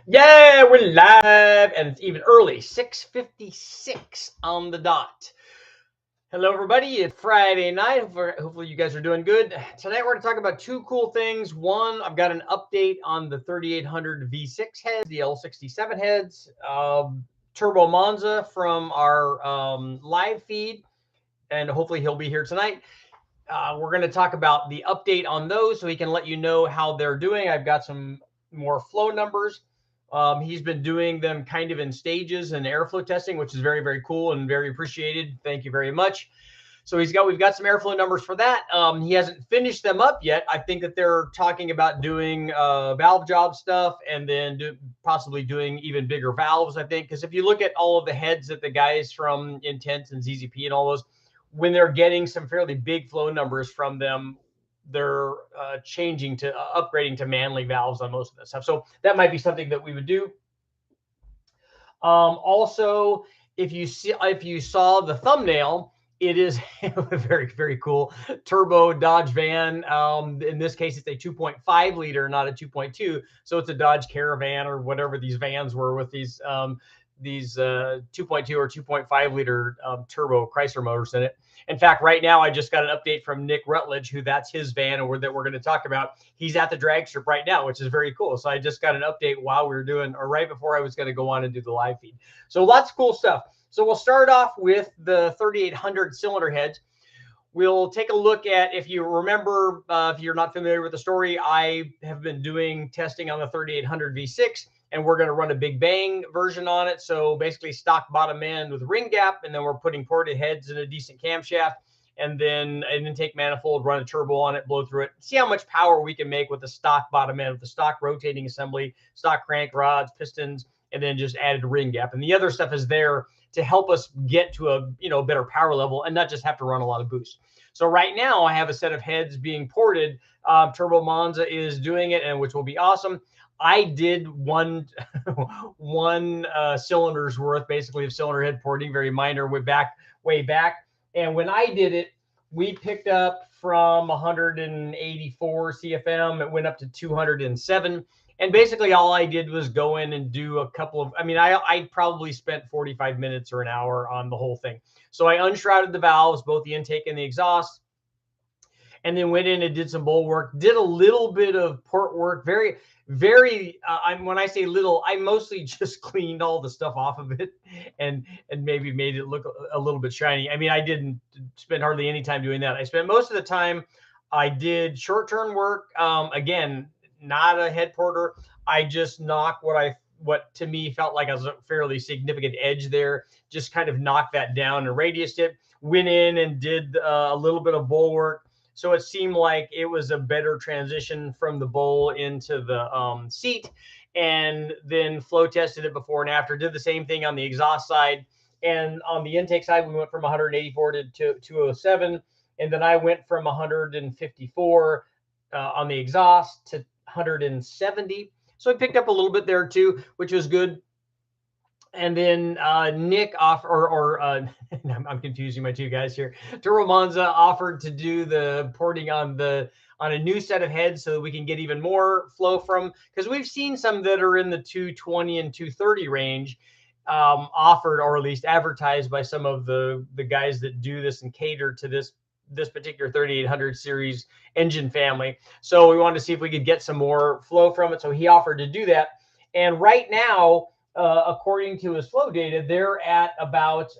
Yeah, we're live, and it's even early, 6:56 on the dot. Hello, everybody. It's Friday night. Hopefully, you guys are doing good. Tonight, we're going to talk about two cool things. One, I've got an update on the 3800 V6 heads, the L67 heads, Turbo MONZA from our live feed, and hopefully, he'll be here tonight. We're going to talk about the update on those so he can let you know how they're doing. I've got some more flow numbers. He's been doing them kind of in stages and airflow testing, which is very, very cool and very appreciated. Thank you very much. So we've got some airflow numbers for that. He hasn't finished them up yet. I think that they're talking about doing valve job stuff and then possibly doing even bigger valves, I think. Because if you look at all of the heads that the guys from Intense and ZZP and all those, when they're getting some fairly big flow numbers from them, they're changing to upgrading to manly valves on most of that stuff. So that might be something that we would do. Also, if you saw the thumbnail, it is very, very cool turbo Dodge van. In this case, it's a 2.5 liter, not a 2.2. So it's a Dodge Caravan or whatever these vans were with these 2.2 or 2.5 liter turbo Chrysler motors in it. In fact, right now, I just got an update from Nick Rutledge, who that's his van that we're going to talk about. He's at the drag strip right now, which is very cool. So I just got an update while we were doing, or right before I was going to go on and do the live feed. So lots of cool stuff. So we'll start off with the 3800 cylinder heads. We'll take a look at, if you remember, if you're not familiar with the story, I have been doing testing on the 3800 V6. And we're going to run a big bang version on it. So basically stock bottom end with ring gap. And then we're putting ported heads in a decent camshaft. And then an intake manifold, run a turbo on it, blow through it. See how much power we can make with the stock bottom end, with the stock rotating assembly, stock crank rods, pistons, and then just added ring gap. And the other stuff is there to help us get to a better power level and not just have to run a lot of boost. So right now I have a set of heads being ported. Turbo MONZA is doing it, and which will be awesome. I did one cylinder's worth, basically, of cylinder head porting, very minor, way back. And when I did it, we picked up from 184 CFM. It went up to 207. And basically all I did was go in and do a couple of, I probably spent 45 minutes or an hour on the whole thing. So I unshrouded the valves, both the intake and the exhaust, and then went in and did some bowl work, did a little bit of port work, very, when I say little, I mostly just cleaned all the stuff off of it and maybe made it look a little bit shiny. I didn't spend hardly any time doing that. I spent most of the time, I did short turn work. Again, not a head porter. I just knocked what to me felt like was a fairly significant edge there, just kind of knocked that down and radiused it, went in and did a little bit of bowl work. So it seemed like it was a better transition from the bowl into the seat, and then flow tested it before and after, did the same thing on the exhaust side. And on the intake side, we went from 184 to 207. And then I went from 154 on the exhaust to 170. So I picked up a little bit there too, which was good. And then Nick I'm confusing my two guys here. Turbo MONZA offered to do the porting on a new set of heads so that we can get even more flow from, because we've seen some that are in the 220 and 230 range offered, or at least advertised by some of the guys that do this and cater to this particular 3800 series engine family. So we wanted to see if we could get some more flow from it. So he offered to do that. And right now, according to his flow data, they're at about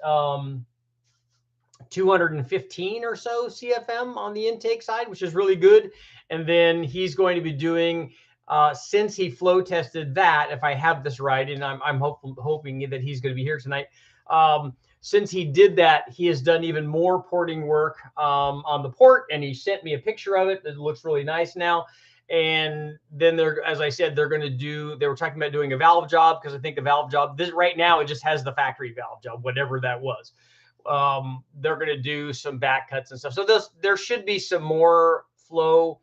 215 or so CFM on the intake side, which is really good. And then he's going to be doing, since he flow tested that, if I have this right, and I'm hoping that he's going to be here tonight. Since he did that, he has done even more porting work on the port, and he sent me a picture of it. It looks really nice now. And then as I said, they were talking about doing a valve job, because I think the valve job, right now, it just has the factory valve job, whatever that was. They're going to do some back cuts and stuff. So there should be some more flow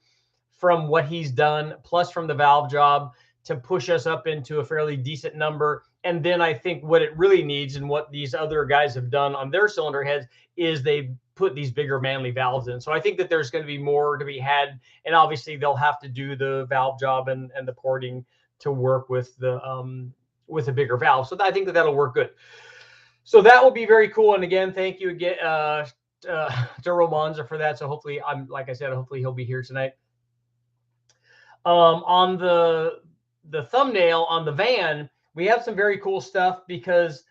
from what he's done, plus from the valve job, to push us up into a fairly decent number. And then I think what it really needs, and what these other guys have done on their cylinder heads, is they put these bigger manly valves in. So I think that there's going to be more to be had. And obviously they'll have to do the valve job and the porting to work with the bigger valve. So I think that that'll work good. So that will be very cool. And again, thank you again to MONZA for that. So hopefully, like I said, hopefully he'll be here tonight. On the thumbnail on the van, we have some very cool stuff because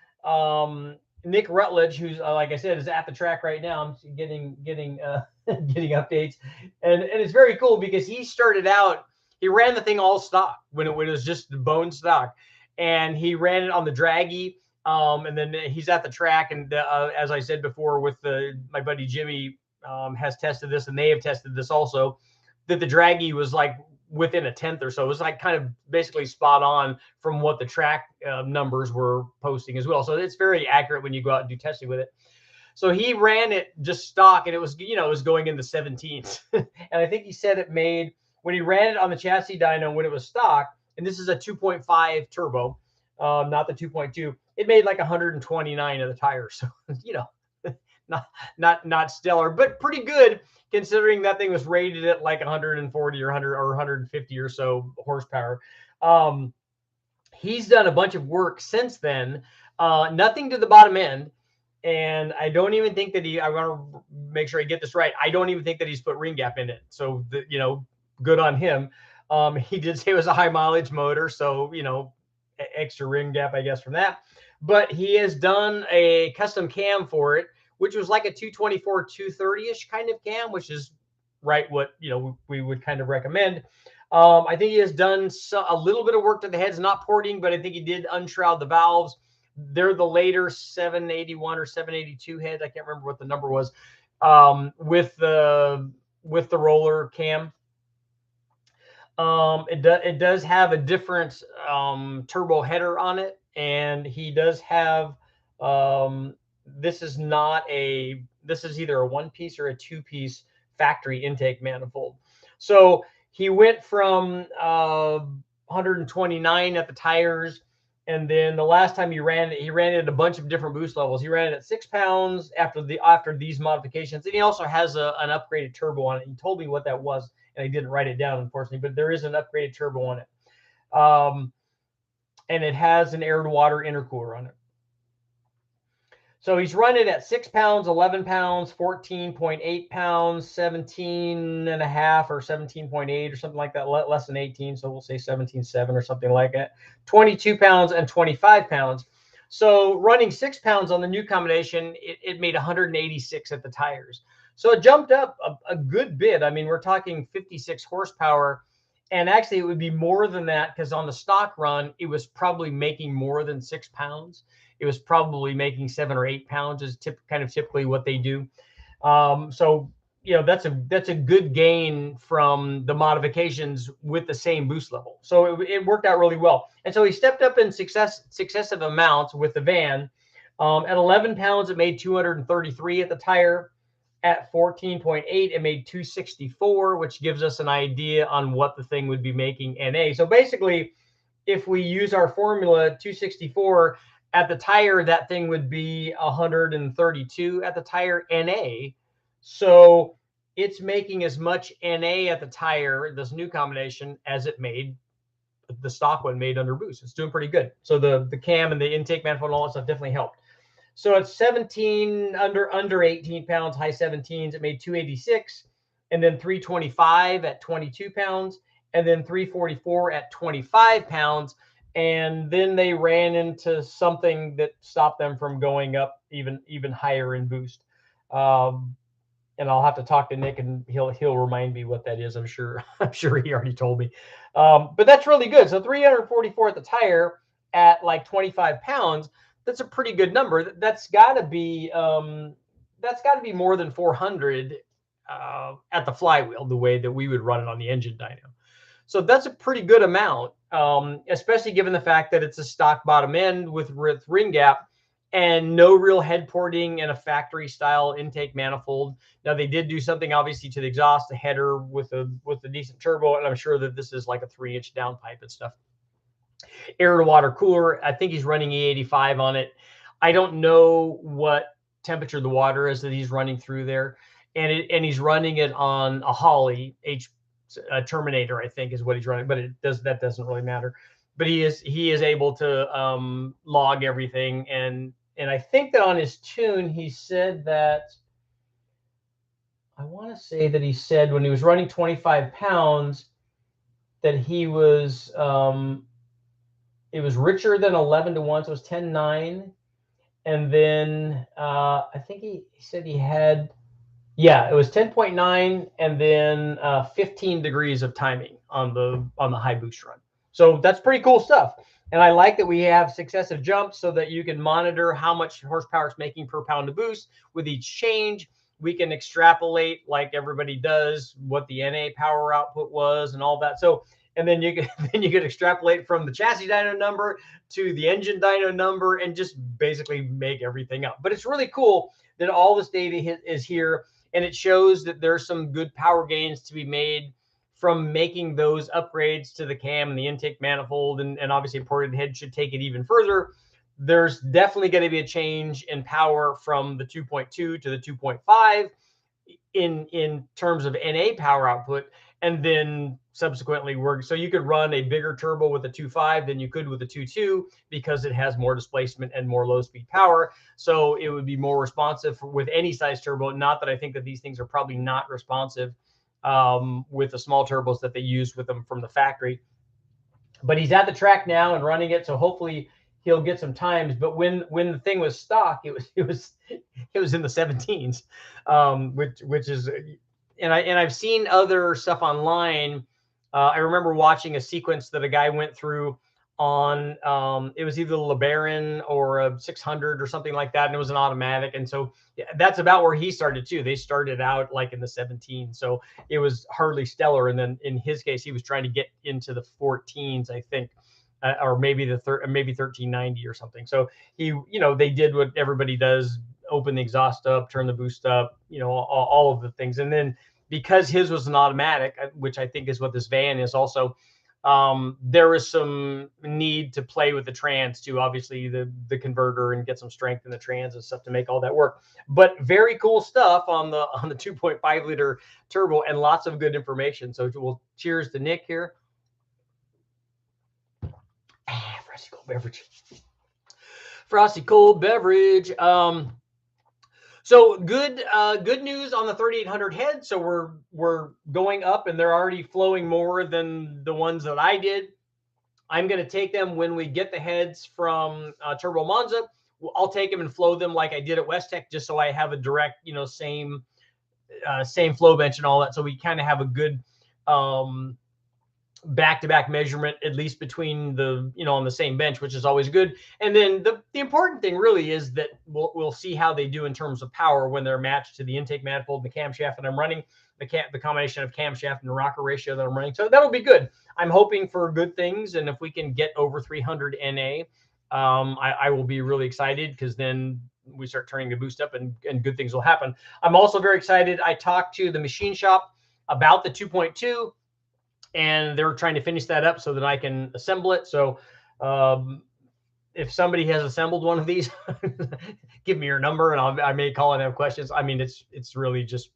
Nick Rutledge, who's like I said, is at the track right now. I'm getting getting updates, and it's very cool because he started out. He ran the thing all stock when it was just bone stock, and he ran it on the draggy. And then he's at the track, and as I said before, with my buddy Jimmy has tested this, and they have tested this also, that the draggy was like within a tenth or so. It was like kind of basically spot on from what the track numbers were posting as well. So it's very accurate when you go out and do testing with it. So he ran it just stock, and it was, it was going in the 17s. And I think he said it made, when he ran it on the chassis dyno when it was stock, and this is a 2.5 turbo, not the 2.2, it made like 129 of the tires. So, not stellar, but pretty good considering that thing was rated at like 140 or 100 or 150 or so horsepower. He's done a bunch of work since then, nothing to the bottom end. And I don't even think that I want to make sure I get this right. I don't even think that he's put ring gap in it. So, good on him. He did say it was a high mileage motor. So, extra ring gap, I guess, from that. But he has done a custom cam for it, which was like a 224, 230-ish kind of cam, which is right what, we would kind of recommend. I think he has done a little bit of work to the heads, not porting, but I think he did unshroud the valves. They're the later 781 or 782 heads. I can't remember what the number was, with the roller cam. It does have a different turbo header on it, and he does have this is either a one-piece or a two-piece factory intake manifold. So he went from 129 at the tires, and then the last time he ran it at a bunch of different boost levels. He ran it at 6 pounds after these modifications, and he also has an upgraded turbo on it. He told me what that was, and I didn't write it down, unfortunately, but there is an upgraded turbo on it. And it has an air-to-water intercooler on it. So he's run it at 6 pounds, 11 pounds, 14.8 pounds, 17.5 or 17.8 or something like that, less than 18. So we'll say 17.7 or something like that. 22 pounds and 25 pounds. So running 6 pounds on the new combination, it made 186 at the tires. So it jumped up a good bit. I mean, we're talking 56 horsepower. And actually, it would be more than that because on the stock run, it was probably making more than 6 pounds. It was probably making 7 or 8 pounds is kind of typically what they do. So, that's a good gain from the modifications with the same boost level. So it worked out really well. And so he stepped up in successive amounts with the van. At 11 pounds, it made 233 at the tire. At 14.8, it made 264, which gives us an idea on what the thing would be making NA. So basically, if we use our formula 264 at the tire, that thing would be 132 at the tire NA. So it's making as much NA at the tire, this new combination, as it made the stock one made under boost. It's doing pretty good. So the cam and the intake manifold and all that stuff definitely helped. So it's 17 under 18 pounds, high 17s. It made 286, and then 325 at 22 pounds, and then 344 at 25 pounds. And then they ran into something that stopped them from going up even higher in boost. And I'll have to talk to Nick, and he'll remind me what that is. I'm sure he already told me. But that's really good. So 344 at the tire at like 25 pounds. That's a pretty good number. That's got to be more than 400 at the flywheel, the way that we would run it on the engine dyno. So that's a pretty good amount, especially given the fact that it's a stock bottom end with ring gap and no real head porting and a factory style intake manifold. Now they did do something obviously to the exhaust, the header with a decent turbo, and I'm sure that this is like a 3-inch downpipe and stuff. Air to water cooler. I think he's running E85 on it. I don't know what temperature the water is that he's running through there, and he's running it on a Holley Terminator, I think is what he's running, but that doesn't really matter. but he is able to log everything. And I think that on his tune, he said that, I want to say that he said when he was running 25 pounds that he was, it was richer than 11 to 1, so it was 10-9. And then I think he said he had, yeah, it was 10.9 and then 15 degrees of timing on the high boost run. So that's pretty cool stuff. And I like that we have successive jumps so that you can monitor how much horsepower it's making per pound of boost with each change. We can extrapolate, like everybody does, what the NA power output was and all that. So, and then you could extrapolate from the chassis dyno number to the engine dyno number and just basically make everything up. But it's really cool that all this data is here, and it shows that there's some good power gains to be made from making those upgrades to the cam and the intake manifold, and obviously ported head should take it even further. There's definitely going to be a change in power from the 2.2 to the 2.5 in terms of NA power output, and then subsequently so you could run a bigger turbo with a 2.5 than you could with a 2.2 because it has more displacement and more low speed power. So it would be more responsive with any size turbo. Not that I think that these things are probably not responsive with the small turbos that they use with them from the factory. But he's at the track now and running it, so hopefully he'll get some times. But when the thing was stock, it was in the 17s, which is, and I've seen other stuff online. I remember watching a sequence that a guy went through on it was either the LeBaron or a 600 or something like that, and it was an automatic. And so yeah, that's about where he started too. They started out like in the 17, so it was hardly stellar. And then in his case, he was trying to get into the 14s, I think. Or maybe maybe 1390 or something. So he, they did what everybody does: open the exhaust up, turn the boost up, all of the things. And then because his was an automatic, which I think is what this van is also, there was some need to play with the trans too, obviously the converter, and get some strength in the trans and stuff to make all that work. But very cool stuff on the 2.5 liter turbo, and lots of good information. So we'll cheers to Nick here. Frosty cold beverage. Frosty cold beverage. So good news on the 3800 head. So we're going up, and they're already flowing more than the ones that I did. I'm going to take them when we get the heads from Turbo Monza. I'll take them and flow them like I did at West Tech, just so I have a direct, same flow bench and all that. So we kind of have a good back-to-back measurement, at least between the, on the same bench, which is always good. And then the important thing really is that we'll see how they do in terms of power when they're matched to the intake manifold, the camshaft that I'm running, the combination of camshaft and rocker ratio that I'm running. So that'll be good. I'm hoping for good things, and if we can get over 300 NA, I will be really excited, because then we start turning the boost up, and good things will happen. I'm also very excited. I talked to the machine shop about the 2.2, and they're trying to finish that up so that I can assemble it. So if somebody has assembled one of these, give me your number, and I may call and have questions. I mean, it's really just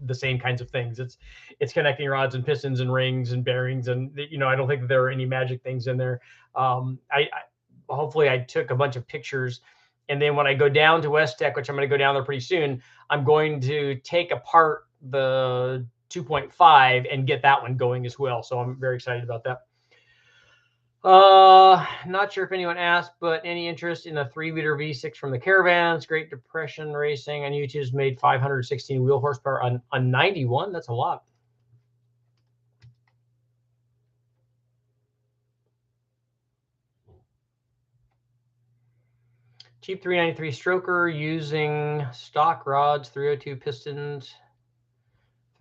the same kinds of things. It's connecting rods and pistons and rings and bearings, and I don't think that there are any magic things in there. Hopefully I took a bunch of pictures, and then when I go down to West Tech, which I'm going to go down there pretty soon, I'm going to take apart the 2.5 and get that one going as well. So I'm very excited about that. Not sure if anyone asked, but any interest in a 3-liter V6 from the Caravans? Great Depression Racing on YouTube's made 516 wheel horsepower on 91. That's a lot. Cheap 393 stroker using stock rods, 302 pistons,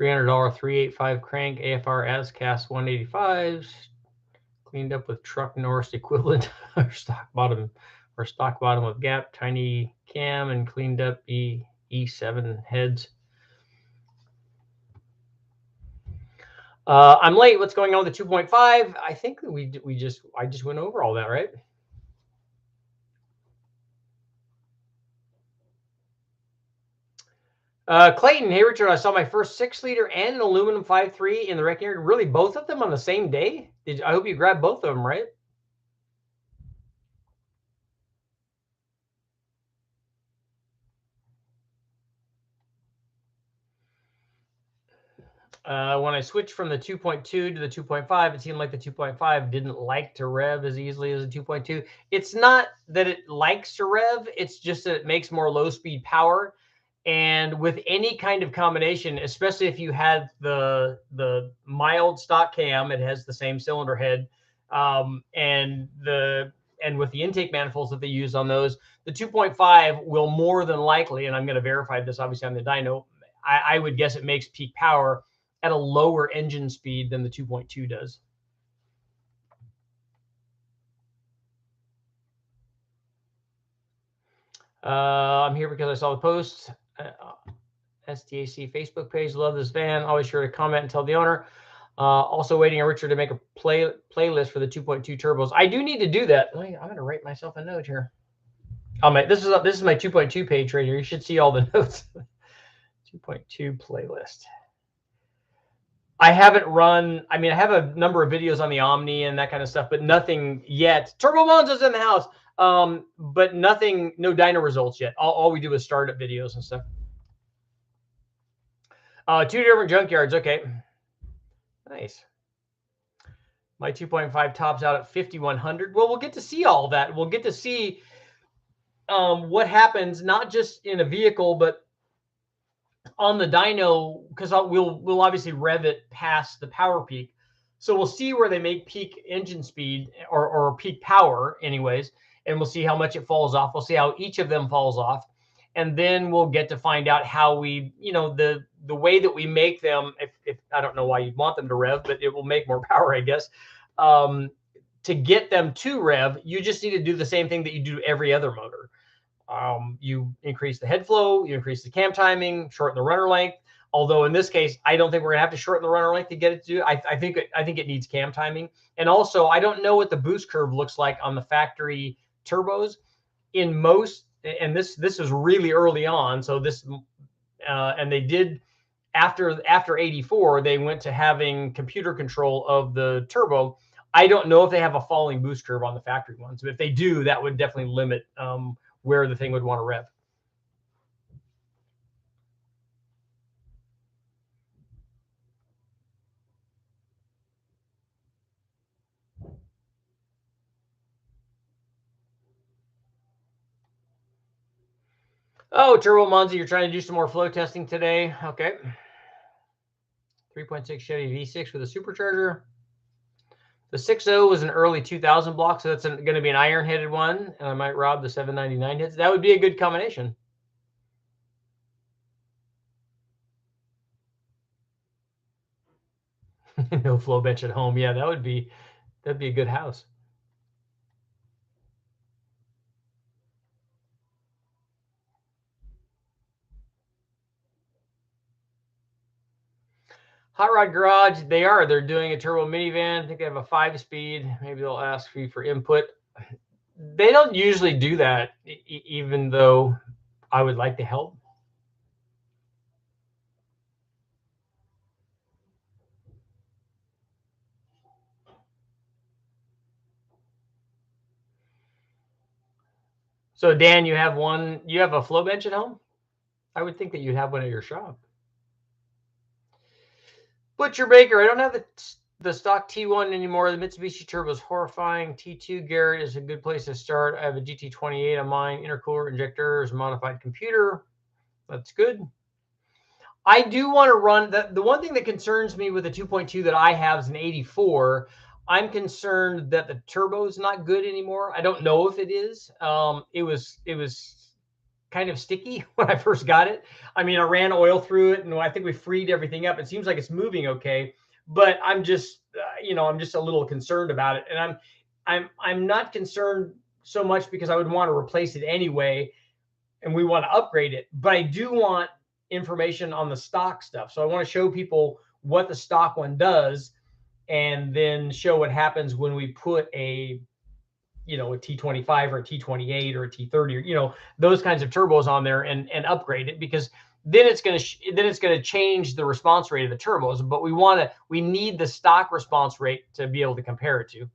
$300 385 crank, AFR as-cast 185s, cleaned up with truck Norris equivalent, or stock bottom with gap, tiny cam, and cleaned up E7 heads. I'm late. What's going on with the 2.5? I think that I just went over all that, right? Clayton, hey Richard, I saw my first 6-liter and an aluminum 5.3 in the wrecking yard. Really, both of them on the same day? I hope you grabbed both of them, right? When I switched from the 2.2 to the 2.5, it seemed like the 2.5 didn't like to rev as easily as the 2.2. It's not that it likes to rev, it's just that it makes more low speed power. And with any kind of combination, especially if you had the mild stock cam, it has the same cylinder head, and with the intake manifolds that they use on those, the 2.5 will more than likely, and I'm going to verify this obviously on the dyno, I would guess it makes peak power at a lower engine speed than the 2.2 does. I'm here because I saw the post. STAC Facebook page. Love this van. Always sure to comment and tell the owner. Also waiting on Richard to make a playlist for the 2.2 turbos. I do need to do that. I'm going to write myself a note here. This is my 2.2 page right here. You should see all the notes. 2.2 playlist. I haven't run. I mean, I have a number of videos on the Omni and that kind of stuff, but nothing yet. Turbo Monza's in the house, but nothing, no dyno results yet. All we do is startup videos and stuff. 2 different junkyards. Okay, nice. My 2.5 tops out at 5,100. Well, we'll get to see all that. We'll get to see what happens, not just in a vehicle, but on the dyno, because we'll obviously rev it past the power peak. So we'll see where they make peak engine speed or peak power anyways, and we'll see how much it falls off. We'll see how each of them falls off. And then we'll get to find out how we, the way that we make them, if I don't know why you'd want them to rev, but it will make more power, I guess. To get them to rev, you just need to do the same thing that you do every other motor. You increase the head flow, you increase the cam timing, shorten the runner length. Although in this case, I don't think we're gonna have to shorten the runner length to get it to do. I think it needs cam timing. And also, I don't know what the boost curve looks like on the factory turbos. In most, and this is really early on. So this, and they did after 84, they went to having computer control of the turbo. I don't know if they have a falling boost curve on the factory ones, but if they do, that would definitely limit where the thing would want to rev. Oh, Turbo Monza, you're trying to do some more flow testing today. Okay. 3.6 Chevy V6 with a supercharger. The 6.0 was an early 2000 block, so that's going to be an iron-headed one, and I might rob the 799 hits. That would be a good combination. No flow bench at home. Yeah, that'd be a good house. Hot Rod Garage, they're doing a turbo minivan. I think they have a 5-speed. Maybe they'll ask you for input. They don't usually do that, even though I would like to help. So Dan, you have a flow bench at home? I would think that you'd have one at your shop. Butcher Baker, I don't have the stock T1 anymore. The Mitsubishi Turbo is horrifying. T2 Garrett is a good place to start. I have a GT28 on mine. Intercooler, injectors, modified computer. That's good. I do want to run the one thing that concerns me with the 2.2 that I have is an 84. I'm concerned that the turbo is not good anymore. I don't know if it is. It was kind of sticky when I first got it. I mean, I ran oil through it, and I think we freed everything up. It seems like it's moving okay, but I'm just, I'm just a little concerned about it. And I'm not concerned so much because I would want to replace it anyway, and we want to upgrade it. But I do want information on the stock stuff. So I want to show people what the stock one does, and then show what happens when we put a T25 or a T28 or a T30 or those kinds of turbos on there and upgrade it, because then it's going to change the response rate of the turbos. But we need the stock response rate to be able to compare it to.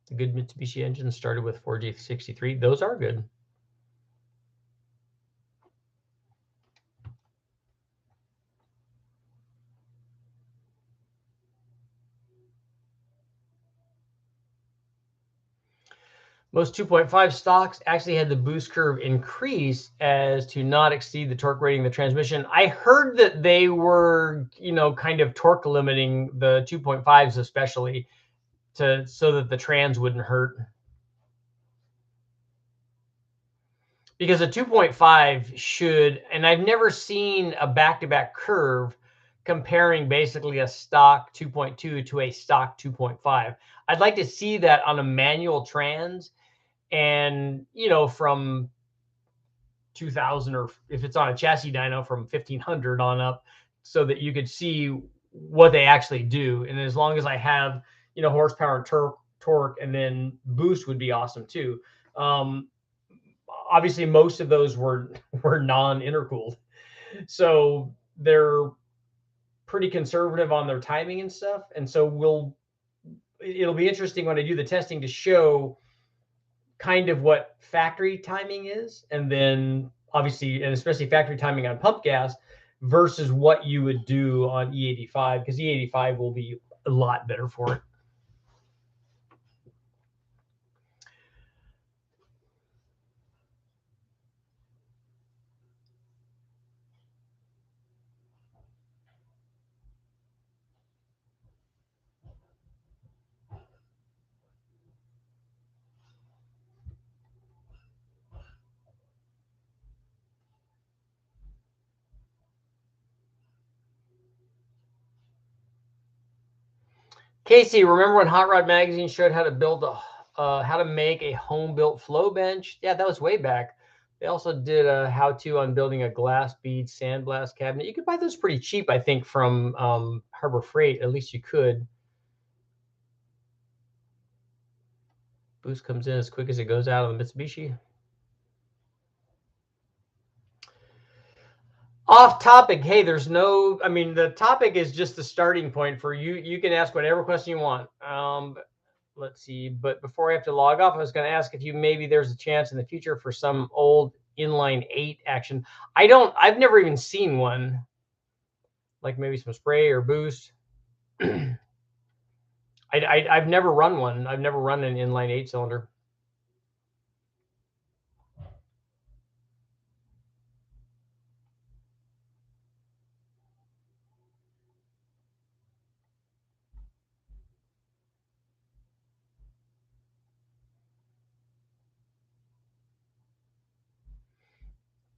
The good Mitsubishi engines started with 4J63. Those are good. Most 2.5 stocks actually had the boost curve increase as to not exceed the torque rating of the transmission. I heard that they were, kind of torque limiting the 2.5s especially so that the trans wouldn't hurt. Because a 2.5 should, and I've never seen a back-to-back curve comparing basically a stock 2.2 to a stock 2.5. I'd like to see that on a manual trans, and from 2000, or if it's on a chassis dyno from 1500 on up, so that you could see what they actually do. And as long as I have horsepower and torque, and then boost would be awesome too. Obviously most of those were non-intercooled, so they're pretty conservative on their timing and stuff. And so it'll be interesting when I do the testing to show kind of what factory timing is, and then obviously, and especially factory timing on pump gas versus what you would do on E85, because E85 will be a lot better for it. Casey, remember when Hot Rod Magazine showed how to make a home-built flow bench? Yeah, that was way back. They also did a how-to on building a glass bead sandblast cabinet. You could buy those pretty cheap, I think, from Harbor Freight. At least you could. Boost comes in as quick as it goes out of the Mitsubishi. Off topic. Hey, the topic is just the starting point for you. You can ask whatever question you want. Let's see. But before I have to log off, I was going to ask if maybe there's a chance in the future for some old inline 8 action. I've never even seen one, like maybe some spray or boost. I've never run one. I've never run an inline 8 cylinder.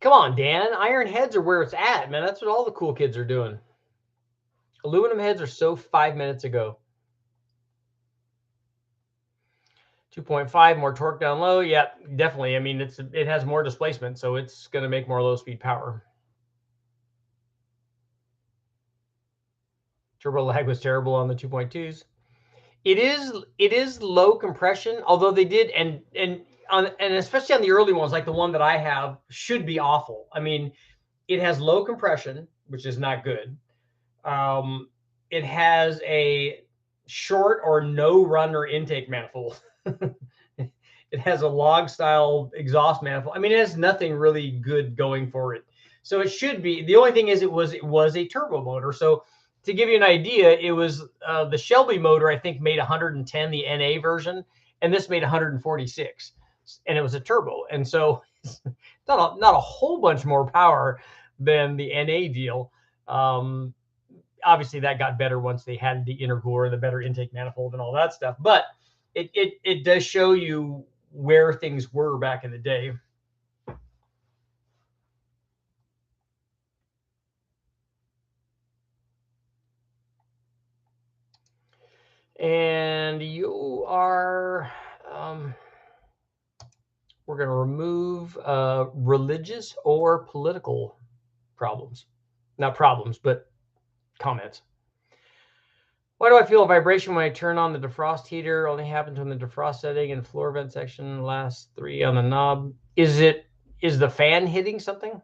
Come on, Dan. Iron heads are where it's at, man. That's what all the cool kids are doing. Aluminum heads are so 5 minutes ago. 2.5, more torque down low. Yeah, definitely. I mean, it has more displacement, so it's going to make more low-speed power. Turbo lag was terrible on the 2.2s. It is low compression, although they did, and especially on the early ones, like the one that I have, should be awful. I mean, it has low compression, which is not good. It has a short or no runner intake manifold. It has a log style exhaust manifold. I mean, it has nothing really good going for it. So it should be. The only thing is it was a turbo motor. So to give you an idea, it was the Shelby motor, I think, made 110, the NA version, and this made 146, and it was a turbo. And so it's not a whole bunch more power than the NA deal. Obviously, that got better once they had the intercooler, the better intake manifold, and all that stuff. But it does show you where things were back in the day. And you are, we're going to remove religious or political problems. Not problems, but comments. Why do I feel a vibration when I turn on the defrost heater? Only happens when the defrost setting and floor vent section, last 3 on the knob. Is the fan hitting something?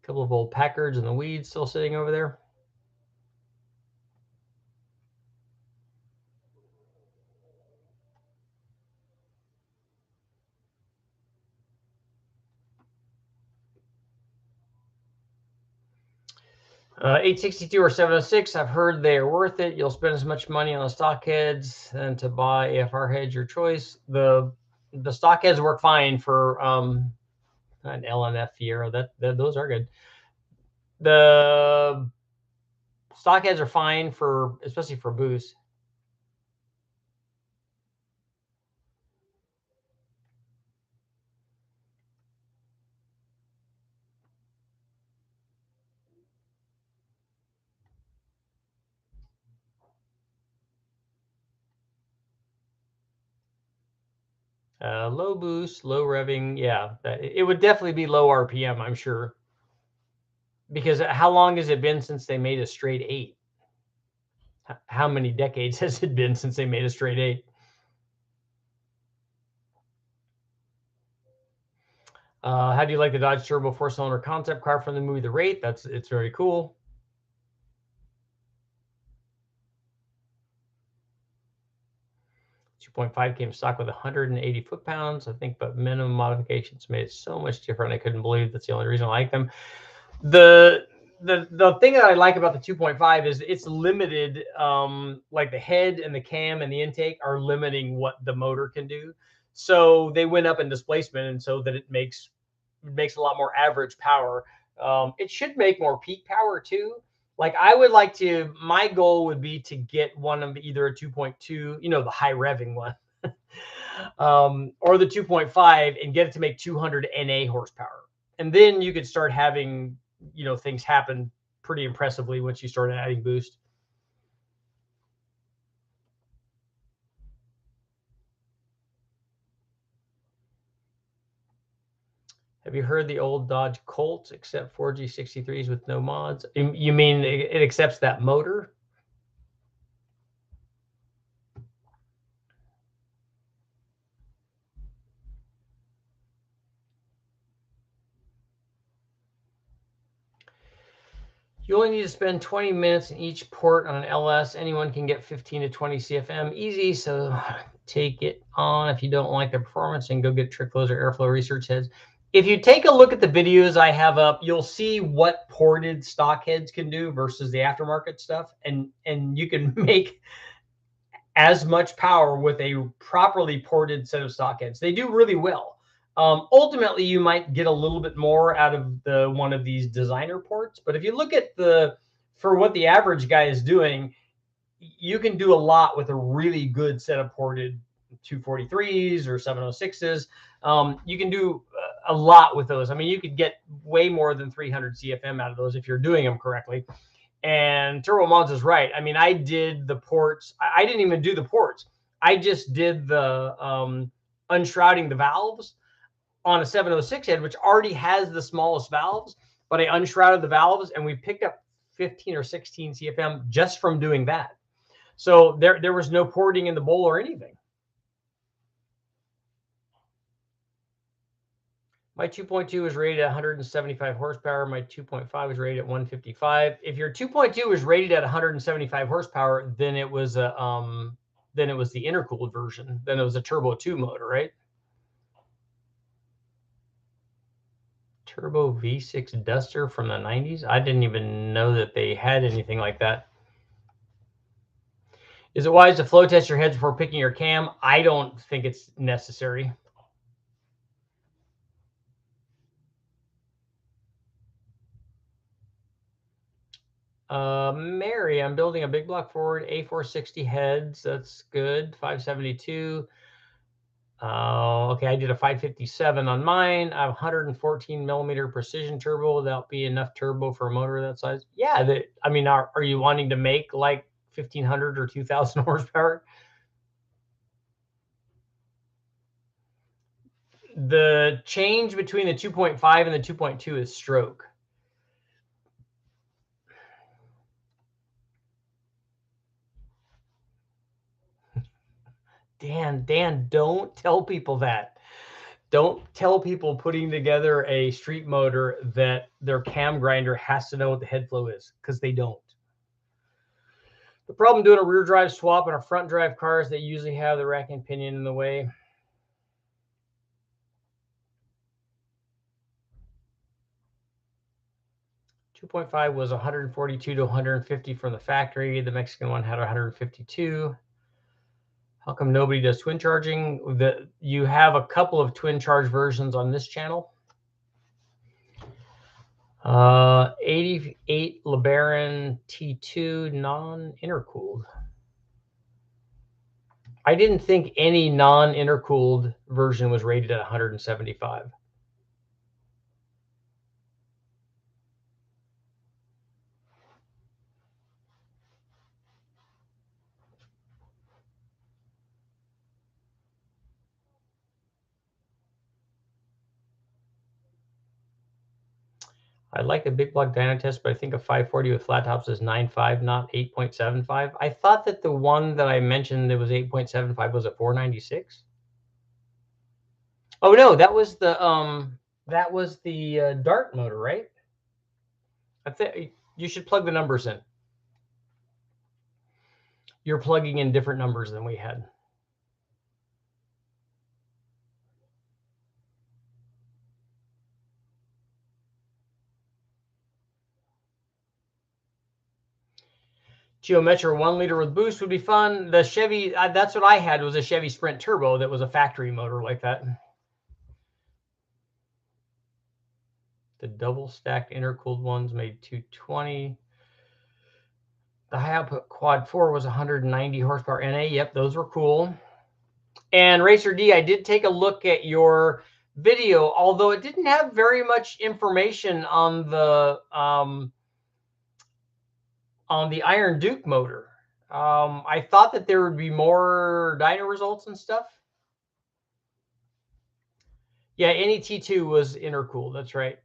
A couple of old Packards in the weeds still sitting over there. 862 or 706, I've heard they are worth it. You'll spend as much money on the stock heads than to buy AFR heads, your choice. The stock heads work fine for an LNF year. Those are good. The stock heads are fine for, especially for boost. Low boost, low revving. Yeah, it would definitely be low RPM, I'm sure. Because how long has it been since they made a straight 8? How many decades has it been since they made a straight 8? How do you like the Dodge Turbo 4-cylinder concept car from the movie The Wraith? It's very cool. .5 came stock with 180 foot-pounds, I think, but minimum modifications made it so much different. I couldn't believe that's the only reason I like them. The thing that I like about the 2.5 is it's limited. Like the head and the cam and the intake are limiting what the motor can do. So they went up in displacement, and so that it makes a lot more average power. It should make more peak power too. Like I would like to, my goal would be to get one of either a 2.2, the high revving one, or the 2.5 and get it to make 200 NA horsepower. And then you could start having, things happen pretty impressively once you start adding boost. Have you heard the old Dodge Colt except 4G63s with no mods? You mean it accepts that motor? You only need to spend 20 minutes in each port on an LS. Anyone can get 15 to 20 CFM easy, so take it on if you don't like the performance and go get trick flows or airflow research heads. If you take a look at the videos I have up, you'll see what ported stock heads can do versus the aftermarket stuff, and you can make as much power with a properly ported set of stock heads. They do really well. Ultimately, you might get a little bit more out of the one of these designer ports, but if you look at for what the average guy is doing, you can do a lot with a really good set of ported 243s or 706s. You can do a lot with those. I mean, you could get way more than 300 CFM out of those if you're doing them correctly. And Turbo MONZA is right. I mean, I did the ports. I didn't even do the ports. I just did the unshrouding the valves on a 706 head, which already has the smallest valves, but I unshrouded the valves and we picked up 15 or 16 CFM just from doing that. So there was no porting in the bowl or anything. My 2.2 is rated at 175 horsepower. My 2.5 is rated at 155. If your 2.2 is rated at 175 horsepower, then it was the intercooled version. Then it was a Turbo 2 motor, right? Turbo V6 Duster from the 90s. I didn't even know that they had anything like that. Is it wise to flow test your heads before picking your cam? I don't think it's necessary. Mary, I'm building a big block Ford A460 heads. That's good. 572. Okay, I did a 557 on mine. I have 114 millimeter precision turbo. Would that be enough turbo for a motor that size? Yeah. I mean, are you wanting to make like 1,500 or 2,000 horsepower? The change between the 2.5 and the 2.2 is stroke. Dan, don't tell people that. Don't tell people putting together a street motor that their cam grinder has to know what the head flow is, because they don't. The problem doing a rear drive swap on a front drive car is they usually have the rack and pinion in the way. 2.5 was 142 to 150 from the factory. The Mexican one had 152. How come nobody does twin charging? You have a couple of twin charge versions on this channel. 88 LeBaron T2 non-intercooled. I didn't think any non-intercooled version was rated at 175. I like the big block dyno test, but I think a 540 with flat tops is 9.5, not 8.75. I thought that the one that I mentioned that was 8.75 was a 496. Oh no, that was the Dart motor, right? I think you should plug the numbers in. You're plugging in different numbers than we had. Geometra 1 liter with boost would be fun. The Chevy, that's what I had, was a Chevy Sprint Turbo that was a factory motor like that. The double stacked intercooled ones made 220. The high output quad 4 was 190 horsepower NA. Yep, those were cool. And Racer D, I did take a look at your video, although it didn't have very much information on the Iron Duke motor. I thought that there would be more dyno results and stuff. Yeah, any T2 was intercooled. That's right.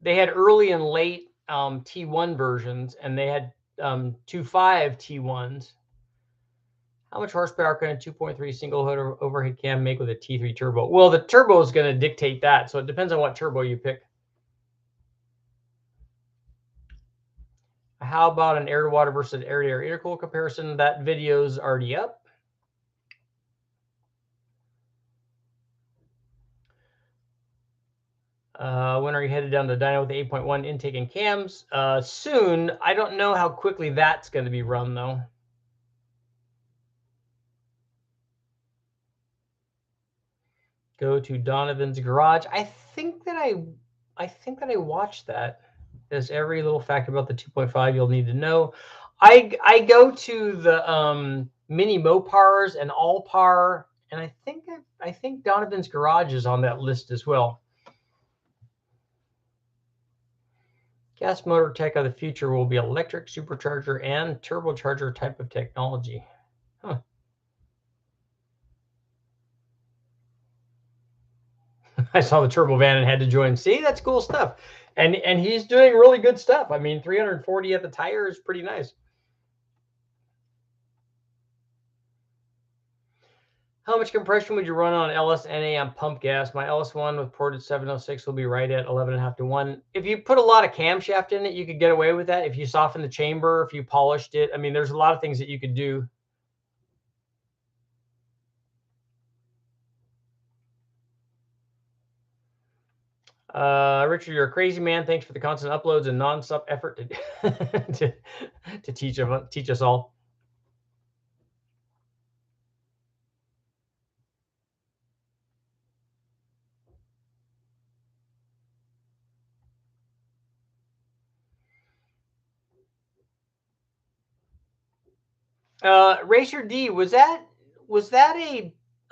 They had early and late T1 versions, and they had 2.5 T1s. How much horsepower can a 2.3 single hood or overhead cam make with a T3 turbo? Well, the turbo is going to dictate that, so it depends on what turbo you pick. How about an air-to-water versus air-to-air intercool comparison? That video's already up. When are you headed down to dyno with the 8.1 intake and cams? Soon. I don't know how quickly that's going to be run, though. Go to Donovan's garage. I think that I watched that. There's every little fact about the 2.5 you'll need to know. I go to the mini Mopars and Allpar, and I think Donovan's garage is on that list as well. Gas motor tech of the future will be electric, supercharger, and turbocharger type of technology. Huh. I saw the turbo van and had to join. See, that's cool stuff. And he's doing really good stuff. I mean, 340 at the tire is pretty nice. How much compression would you run on LS-NA on pump gas? My LS1 with ported 706 will be right at 11.5 to 1. If you put a lot of camshaft in it, you could get away with that. If you soften the chamber, if you polished it, I mean, there's a lot of things that you could do. Richard, you're a crazy man. Thanks for the constant uploads and non-stop effort to teach us all. Racer D, was that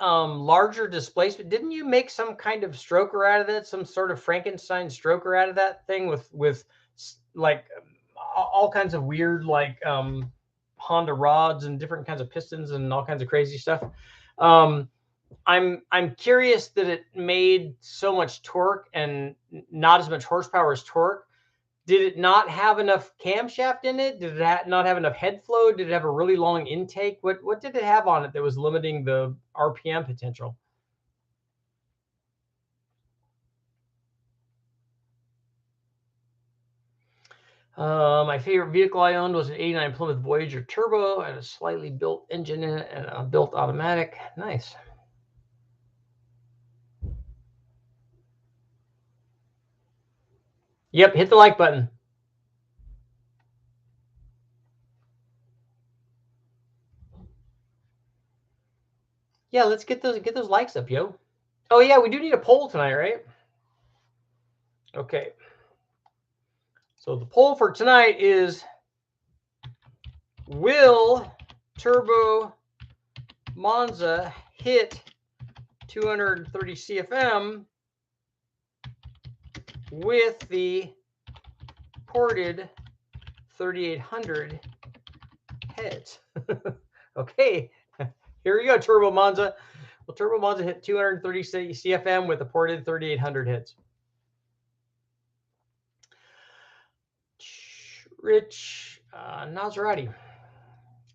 a larger displacement? Didn't you make some kind of stroker out of that? Some sort of Frankenstein stroker out of that thing with like all kinds of weird like Honda rods and different kinds of pistons and all kinds of crazy stuff. I'm curious that it made so much torque and not as much horsepower as torque. Did it not have enough camshaft in it? Did it not have enough head flow? Did it have a really long intake? What did it have on it that was limiting the RPM potential? My favorite vehicle I owned was an 89 Plymouth Voyager Turbo. I had a slightly built engine in it and a built automatic. Nice. Yep, hit the like button. Yeah, let's get those likes up, yo. Oh yeah, we do need a poll tonight, right? Okay. So the poll for tonight is, will Turbo MONZA hit 230 CFM with the ported 3800 heads? Okay, here we go, Turbo MONZA. Will Turbo MONZA hit 230 CFM with the ported 3800 heads? Rich Nazarati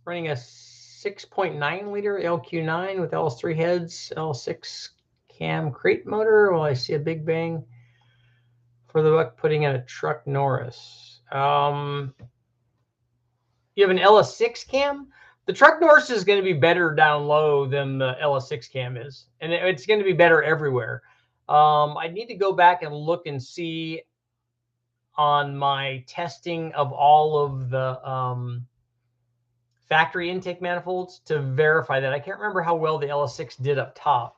running a 6.9 liter LQ9 with LS3 heads, L6 cam crate motor. Well, I see a big bang for the buck putting in a truck Norris. You have an LS6 cam? The truck Norris is going to be better down low than the LS6 cam is, and it's going to be better everywhere. I need to go back and look and see on my testing of all of the factory intake manifolds to verify that. I can't remember how well the LS6 did up top.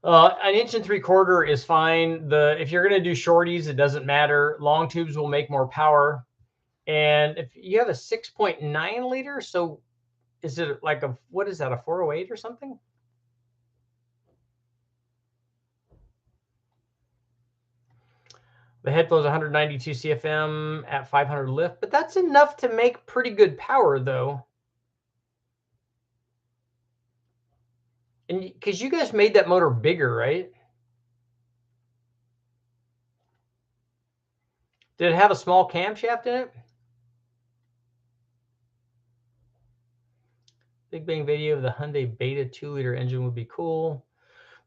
An 1 3/4 is fine. If you're going to do shorties, it doesn't matter. Long tubes will make more power. And if you have a 6.9 liter, so is it like what is that, a 408 or something? The head flows 192 CFM at 500 lift, but that's enough to make pretty good power, though. And because you guys made that motor bigger, right? Did it have a small camshaft in it? Big Bang video of the Hyundai Beta 2-liter engine would be cool.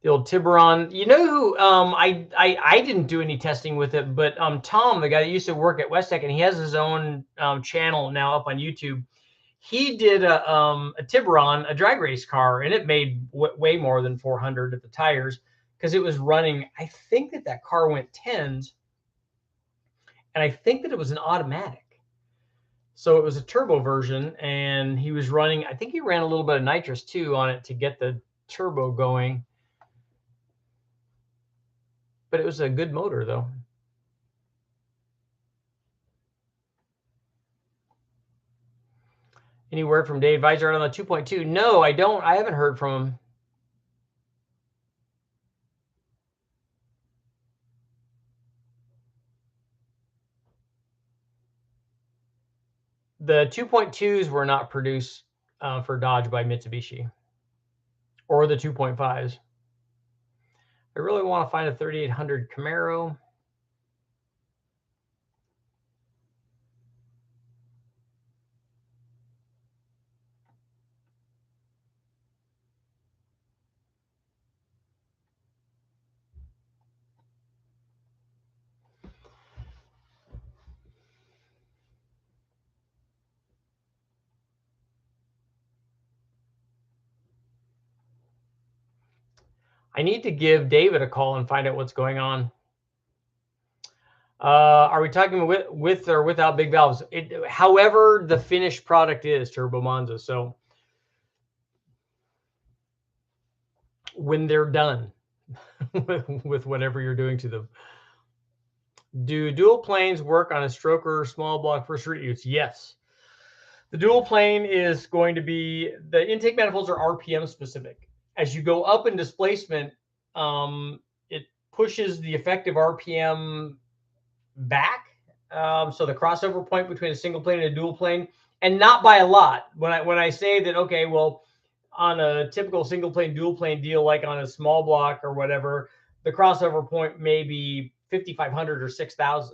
The old Tiburon. You know who? I didn't do any testing with it, but Tom, the guy that used to work at Westech, and he has his own channel now up on YouTube. He did a Tiburon, a drag race car, and it made way more than 400 at the tires because it was running. I think that car went 10s, and I think that it was an automatic. So it was a turbo version, and he was running, I think he ran a little bit of nitrous too on it to get the turbo going. But it was a good motor, though. Any word from Dave Vizard on the 2.2? No, I don't. I haven't heard from him. The 2.2s were not produced for Dodge by Mitsubishi, or the 2.5s. I really want to find a 3800 Camaro. I need to give David a call and find out what's going on. Are we talking with or without big valves? However the finished product is, Turbo MONZA. So when they're done with whatever you're doing to them. Do dual planes work on a stroker small block first root use? Yes. The dual plane is going to be, the intake manifolds are RPM specific. As you go up in displacement, it pushes the effective RPM back. So the crossover point between a single plane and a dual plane, and not by a lot. When I say that, okay, well, on a typical single plane, dual plane deal, like on a small block or whatever, the crossover point may be 5,500 or 6,000.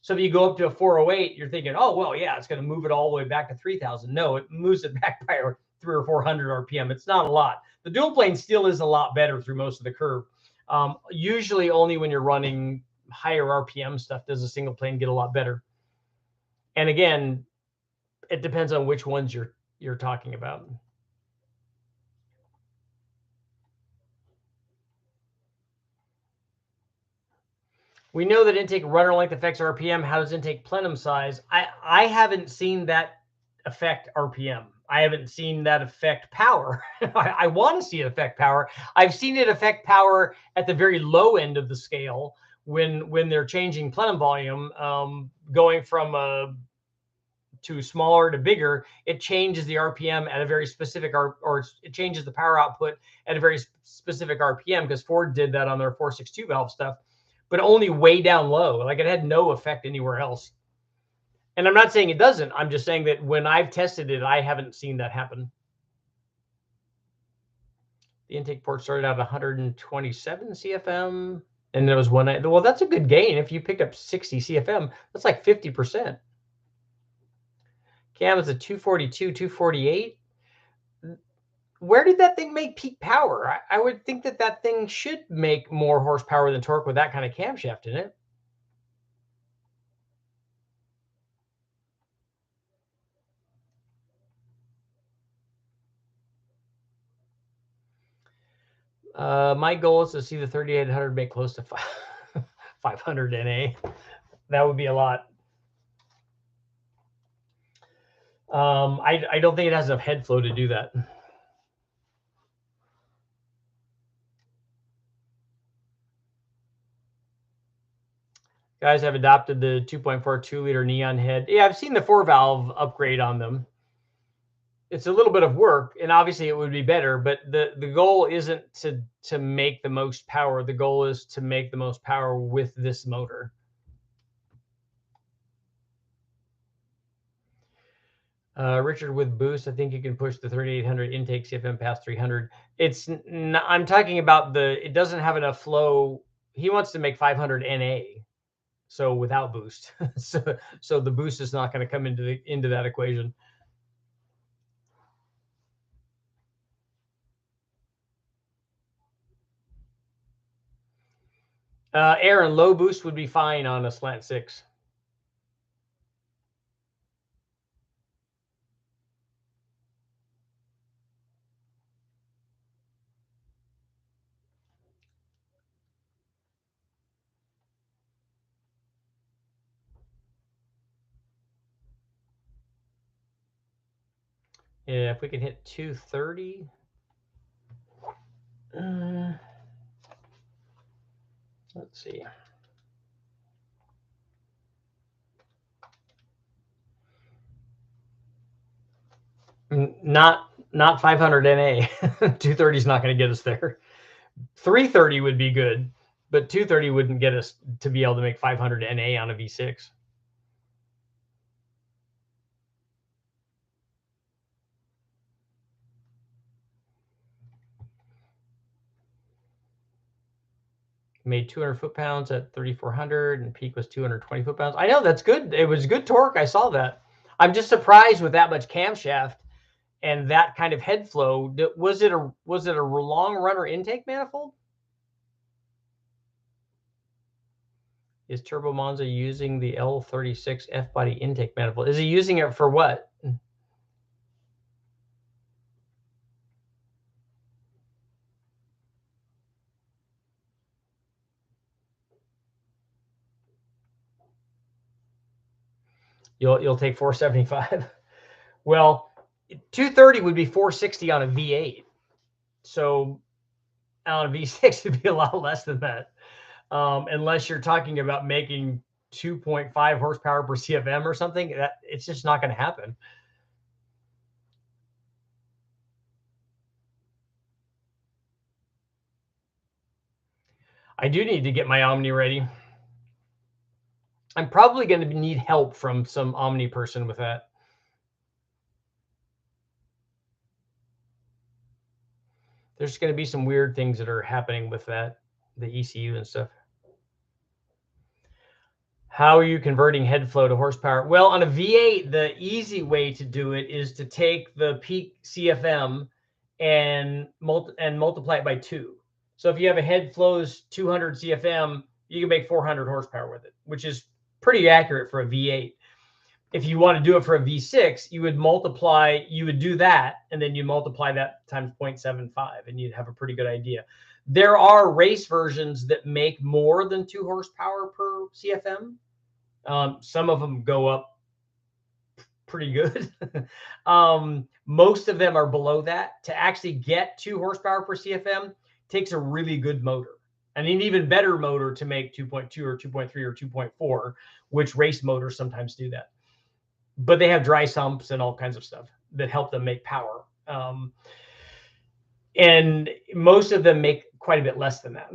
So if you go up to a 408, you're thinking, oh, well, yeah, it's going to move it all the way back to 3,000. No, it moves it back by 300 or 400 RPM. It's not a lot. The dual plane still is a lot better through most of the curve. Usually only when you're running higher RPM stuff does a single plane get a lot better. And again, it depends on which ones you're talking about. We know that intake runner length affects RPM. How does intake plenum size? I haven't seen that affect RPM. I haven't seen that affect power. I want to see it affect power. I've seen it affect power at the very low end of the scale when they're changing plenum volume, going from to smaller to bigger. It changes the RPM at a very specific, or it changes the power output at a very specific RPM, because Ford did that on their 462 valve stuff, but only way down low. Like, it had no effect anywhere else. And I'm not saying it doesn't. I'm just saying that when I've tested it, I haven't seen that happen. The intake port started out 127 CFM, and there was one. Well, that's a good gain. If you picked up 60 CFM, that's like 50%. Cam is a 242, 248. Where did that thing make peak power? I would think that that thing should make more horsepower than torque with that kind of camshaft in it. My goal is to see the 3800 make close to 500 NA. That would be a lot. I don't think it has enough head flow to do that. Guys have adopted the 2.4 2-liter neon head. Yeah, I've seen the 4-valve upgrade on them. It's a little bit of work, and obviously it would be better, but the goal isn't to make the most power. The goal is to make the most power with this motor. Richard, with boost, I think you can push the 3800 intake CFM past 300. It's not, I'm talking about it doesn't have enough flow. He wants to make 500 NA, so without boost. so the boost is not going to come into that equation. Aaron, low boost would be fine on a slant 6. Yeah, if we can hit 230. Let's see. Not 500 NA. 230 is not going to get us there. 330 would be good, but 230 wouldn't get us to be able to make 500 NA on a V6. Made 200 foot-pounds at 3,400, and peak was 220 foot-pounds. I know, that's good. It was good torque. I saw that. I'm just surprised with that much camshaft and that kind of head flow. Was it a long runner intake manifold? Is Turbo Monza using the L36 F-body intake manifold? Is he using it for what? You'll take 475. Well, 230 would be 460 on a V8. So on a V6, it'd be a lot less than that. Unless you're talking about making 2.5 horsepower per CFM or something, it's just not going to happen. I do need to get my Omni ready. I'm probably going to need help from some Omni person with that. There's going to be some weird things that are happening with that, the ECU and stuff. How are you converting head flow to horsepower? Well, on a V8, the easy way to do it is to take the peak CFM and multiply it by 2. So if you have a head flows 200 CFM, you can make 400 horsepower with it, which is pretty accurate for a V8. If you want to do it for a V6, you would do that, and then you multiply that times 0.75, and you'd have a pretty good idea. There are race versions that make more than 2 horsepower per CFM. Some of them go up pretty good. Most of them are below that. To actually get 2 horsepower per CFM takes a really good motor, and an even better motor to make 2.2 or 2.3 or 2.4, which race motors sometimes do that. But they have dry sumps and all kinds of stuff that help them make power. And most of them make quite a bit less than that.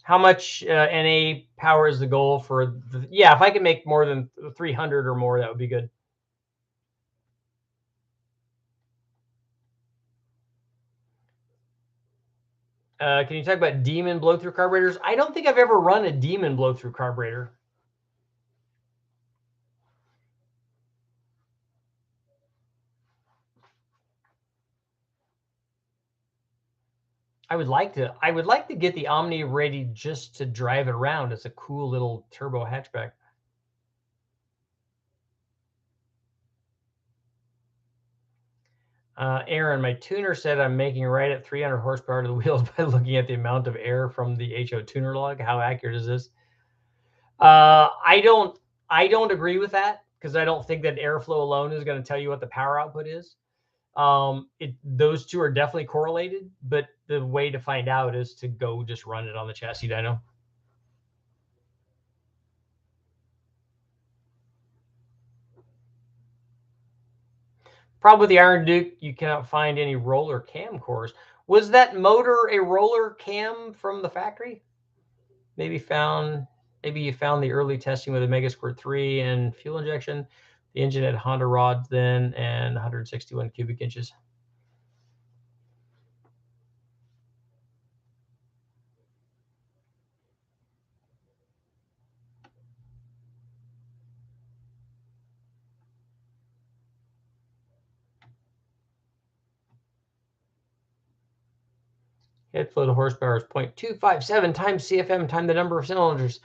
How much NA power is the goal for yeah, if I can make more than 300 or more, that would be good. Can you talk about Demon blow-through carburetors? I don't think I've ever run a Demon blow-through carburetor. I would like to get the Omni ready just to drive it around. It's a cool little turbo hatchback. Aaron, my tuner said I'm making right at 300 horsepower to the wheels by looking at the amount of air from the HO tuner log. How accurate is this? I don't agree with that, because I don't think that airflow alone is going to tell you what the power output is. Those two are definitely correlated, but the way to find out is to go just run it on the chassis dyno. Problem with the Iron Duke, you cannot find any roller cam cores. Was that motor a roller cam from the factory? Maybe you found the early testing with a Mega Squirt 3 and fuel injection. The engine had Honda rods then and 161 cubic inches. Head flow to horsepower is 0.257 times CFM times the number of cylinders.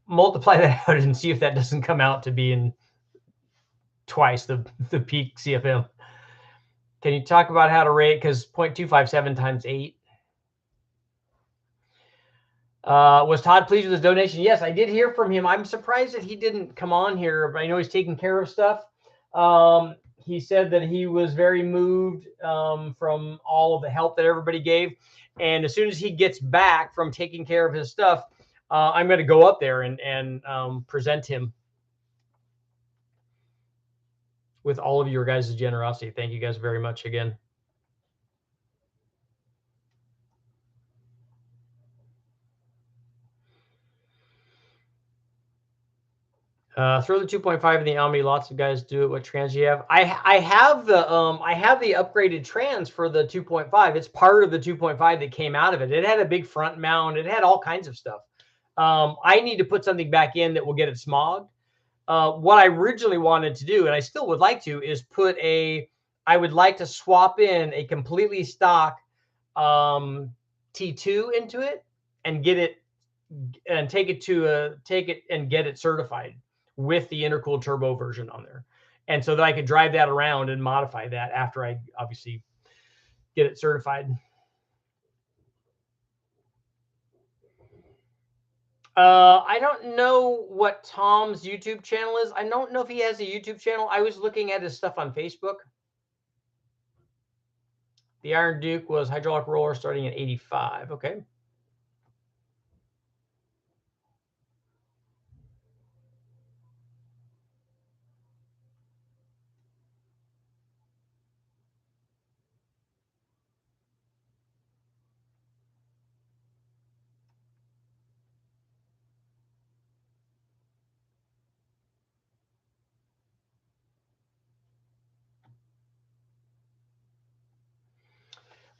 Multiply that out and see if that doesn't come out to being twice the peak CFM. Can you talk about how to rate? Because 0.257 times 8. Was Todd pleased with his donation? Yes, I did hear from him. I'm surprised that he didn't come on here, but I know he's taking care of stuff. He said that he was very moved from all of the help that everybody gave. And as soon as he gets back from taking care of his stuff, I'm going to go up there and present him with all of your guys' generosity. Thank you guys very much again. Throw the 2.5 in the Omni. Lots of guys do it. What trans do you have? I have the upgraded trans for the 2.5. It's part of the 2.5 that came out of it. It had a big front mount. It had all kinds of stuff. I need to put something back in that will get it smogged. What I originally wanted to do, and I still would like to, is I would like to swap in a completely stock T2 into it and get it and take it and get it certified with the intercooled turbo version on there. And so that I could drive that around and modify that after I obviously get it certified. I don't know what Tom's YouTube channel is. I don't know if he has a YouTube channel. I was looking at his stuff on Facebook. The Iron Duke was hydraulic roller starting at 85. Okay.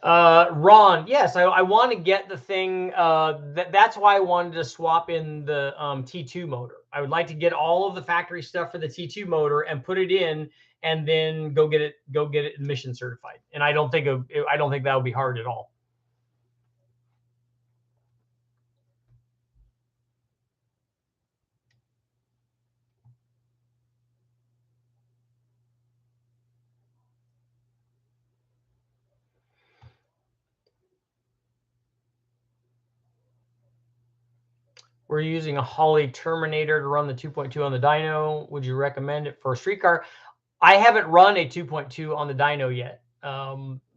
Ron, yes, I want to get the thing. That's why I wanted to swap in the T2 motor. I would like to get all of the factory stuff for the T2 motor and put it in, and then go get it emission certified. And I don't think that would be hard at all. We're using a Holley Terminator to run the 2.2 on the dyno. Would you recommend it for a streetcar? I haven't run a 2.2 on the dyno yet.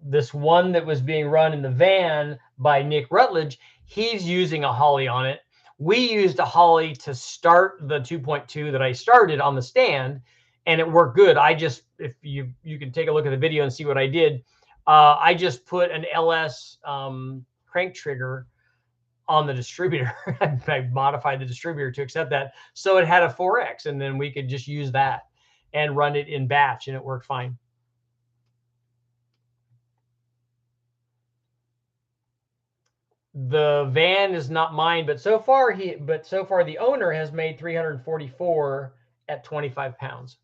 This one that was being run in the van by Nick Rutledge, he's using a Holley on it. We used a Holley to start the 2.2 that I started on the stand, and it worked good. I just, if you can take a look at the video and see what I did, I just put an LS crank trigger on the distributor. I modified the distributor to accept that, so it had a 4X, and then we could just use that and run it in batch, and it worked fine. The van is not mine, but so far the owner has made 344 at 25 pounds.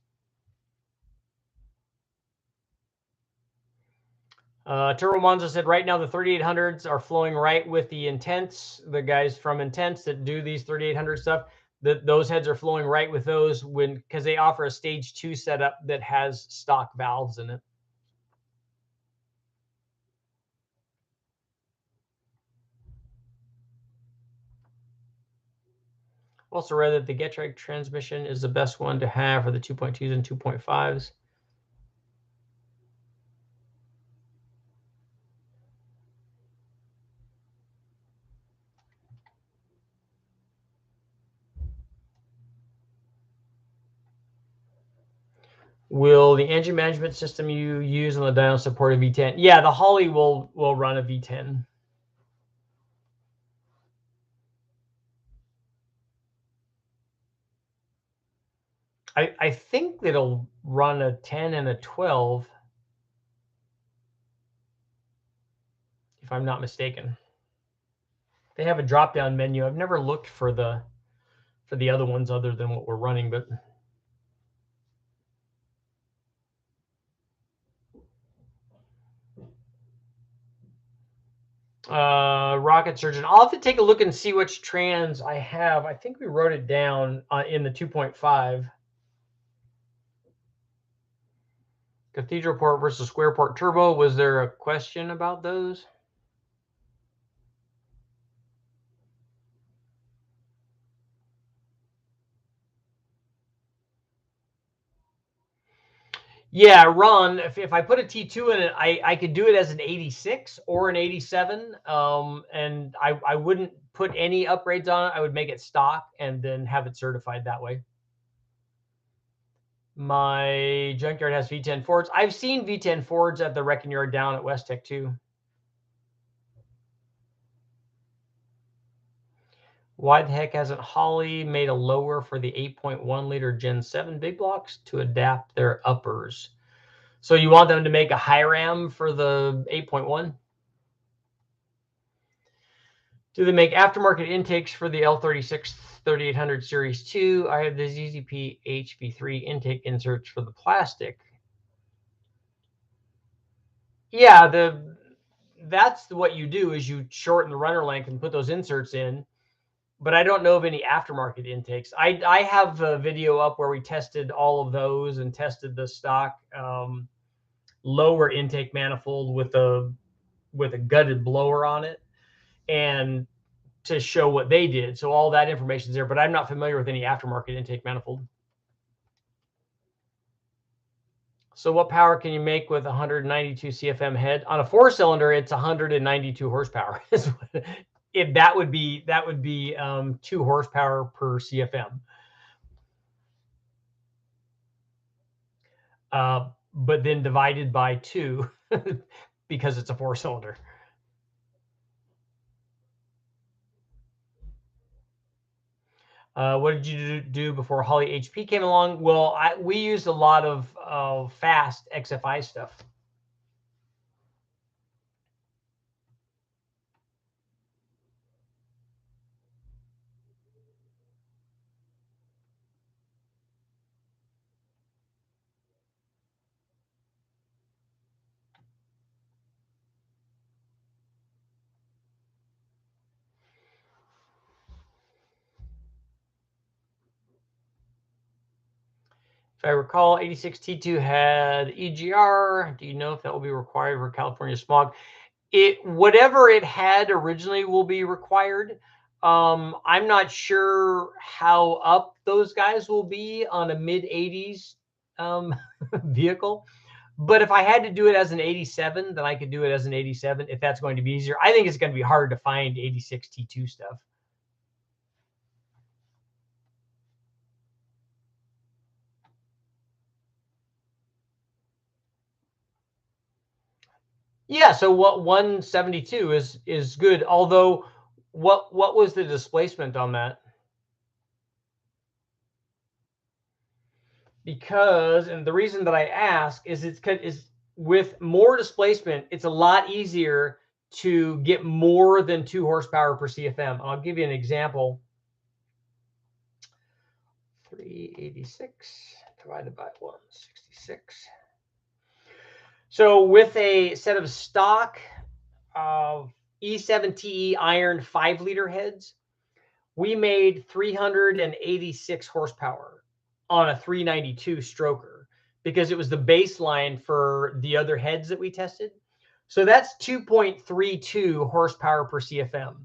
Turbo MONZA said right now the 3800s are flowing right with the Intense. The guys from Intense that do these 3800 stuff, those heads are flowing right with those because they offer a stage 2 setup that has stock valves in it. Also read that the Getrag transmission is the best one to have for the 2.2s and 2.5s. Will the engine management system you use on the dyno support a V10? Yeah, the Holley will run a V10. I think it'll run a 10 and a 12, if I'm not mistaken. They have a drop-down menu. I've never looked for the other ones other than what we're running, but Rocket Surgeon. I'll have to take a look and see which trans I have. I think we wrote it down in the 2.5. Cathedral port versus square port turbo. Was there a question about those? Yeah, Ron, if I put a T2 in it, I could do it as an 86 or an 87. And I wouldn't put any upgrades on it. I would make it stock and then have it certified that way. My junkyard has V10 Fords. I've seen V10 Fords at the wrecking yard down at West Tech too. Why the heck hasn't Holley made a lower for the 8.1 liter Gen 7 big blocks to adapt their uppers? So you want them to make a high ram for the 8.1? Do they make aftermarket intakes for the L36 3800 Series 2? I have the ZZP HV3 intake inserts for the plastic. Yeah, that's what you do is you shorten the runner length and put those inserts in. But I don't know of any aftermarket intakes. I have a video up where we tested all of those and tested the stock lower intake manifold with a gutted blower on it, and to show what they did. So all that information is there, but I'm not familiar with any aftermarket intake manifold. So what power can you make with 192 CFM head? On a 4-cylinder, it's 192 horsepower. If that would be 2 horsepower per CFM. But then divided by 2 because it's a 4-cylinder. What did you do before Holley HP came along? Well, we used a lot of fast XFI stuff. If I recall, 86 T2 had EGR. Do you know if that will be required for California smog? Whatever it had originally will be required. I'm not sure how up those guys will be on a mid 80s vehicle. But if I had to do it as an 87, then I could do it as an 87 if that's going to be easier. I think it's going to be hard to find 86 T2 stuff. Yeah, so what 172 is good. Although what was the displacement on that? Because, and the reason that I ask is is with more displacement, it's a lot easier to get more than 2 horsepower per CFM. I'll give you an example. 386 divided by 166. So with a set of stock E7TE iron 5-liter heads, we made 386 horsepower on a 392 stroker because it was the baseline for the other heads that we tested. So that's 2.32 horsepower per CFM,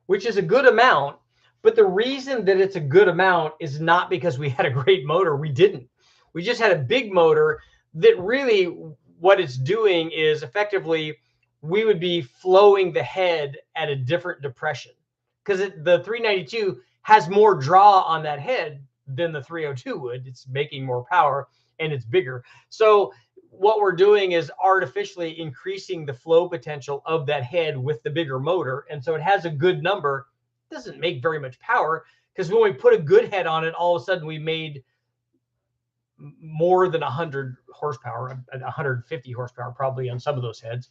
which is a good amount. But the reason that it's a good amount is not because we had a great motor. We didn't. We just had a big motor that really what it's doing is effectively we would be flowing the head at a different depression because the 392 has more draw on that head than the 302 would. It's making more power and it's bigger. So what we're doing is artificially increasing the flow potential of that head with the bigger motor. And so it has a good number. It doesn't make very much power because when we put a good head on it, all of a sudden we made more than 100 horsepower, 150 horsepower probably on some of those heads.